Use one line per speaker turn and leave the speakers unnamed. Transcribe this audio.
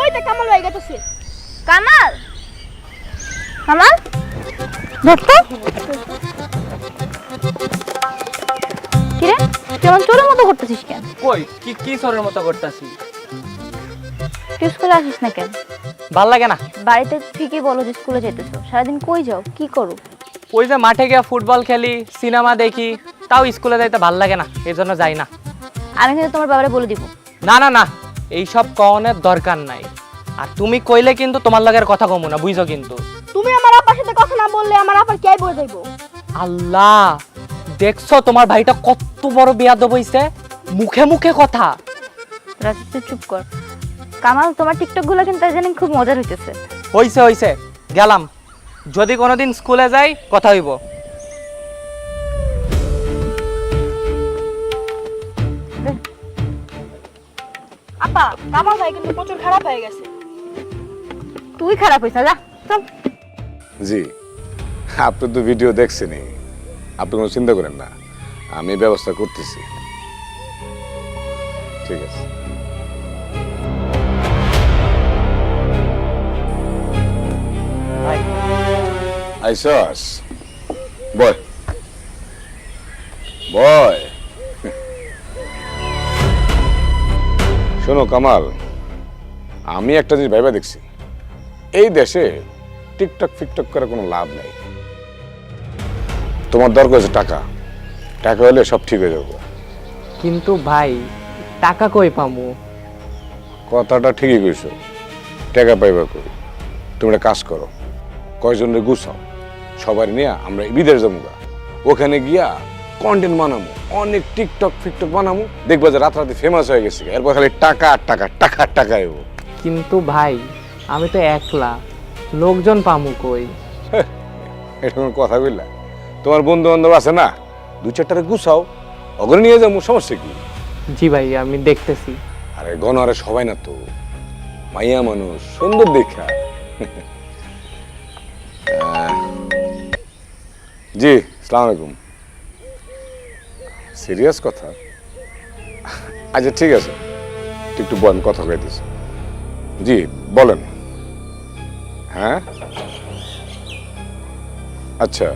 ওইটা কামাল হয়ে গেছে।
কামাল কামাল দেখতো কিরে কেমন চোরের মতো করতেছিস কেন?
কই কি কি সরের মতো করতাছি?
তুই স্কুলে আসিস না কেন?
ভাল লাগে না।
বাড়িতে ঠিকই বলো যে স্কুলে যেতেছো, সারাদিন কই যাও, কি করো?
ওই যে মাঠে গিয়ে ফুটবল খেলি, সিনেমা দেখি, তাও স্কুলে যাইতে ভাল লাগে না, এই জন্য যাই না।
আমি কিন্তু তোমার বাবারে বলে দিব।
না না না, এইসব কওনের দরকার নাই। আর তুমি কইলে কিন্তু তোমার লগের কথা কমু না, বুঝছো কিন্তু।
তুমি আমার আব্বার সাথে কথা না বললে আমার আব্বার কি বলে যাইবো?
আল্লাহ, দেখছো তোমার ভাইটা কত বড় বেয়াদব হইছে, মুখে মুখে কথা।
রাত তুই চুপ কর। কামাল তোমার টিকটক গুলো কিন্তু জানি খুব মজার হইতেছে।
হইছে হইছে, গেলাম। যদি কোনোদিন স্কুলে যাই কথা হইব।
আপা, কামাল ভাই কিন্তু প্রচুর খারাপ হয়ে গেছে।
তুই খারাপ হইছ, যা চল।
জি, আপনি তো ভিডিও দেখছেনই, আপনি কোনো চিন্তা করেন না, আমি ব্যবস্থা করতেছি। ঠিক আছে। আইসস বয় বয়। শোনো কামাল, আমি একটা জিনিস ভাইবা দেখছি, এই দেশে টিকটক ফিকটক করে কোনো লাভ নেই। তোমার দরকার হচ্ছে টাকা, টাকা হলে সব ঠিক হয়ে যাবে।
কিন্তু ভাই, টাকা কই পামু?
কথাটা ঠিকই কইছো, টাকা পাইবা কই? তুমি একটা কাজ করো, কয়জনের গুছাও, সবার নিয়ে আমরা বিদেশ যাবো, ওখানে গিয়া কন্টেন্ট বানাবো, অনেক টিকটক ফিকটক বানাবো, দেখবা যে রাতারাতি ফেমাস হয়ে গেছে, এরপর খালি টাকা আর টাকা, টাকা আর টাকা এবো।
কিন্তু ভাই, আমি তো একলা, লোকজন পামু কই?
এটা কোনো কথা বললা? তোমার বন্ধু বান্ধব আছে না, দু চারটারে গুছাও, ওগুলো নিয়ে যাবো, সমস্যা কি?
জি ভাই, আমি দেখতেছি।
আরে গণহারে সবাই না তো, মাইয়া মানুষ, সুন্দর দেখা। জি, আসসালামু আলাইকুম। সিরিয়াস কথা? আচ্ছা ঠিক আছে, একটু বলেন, কথা কইতেছি। জি বলেন। হ্যাঁ আচ্ছা,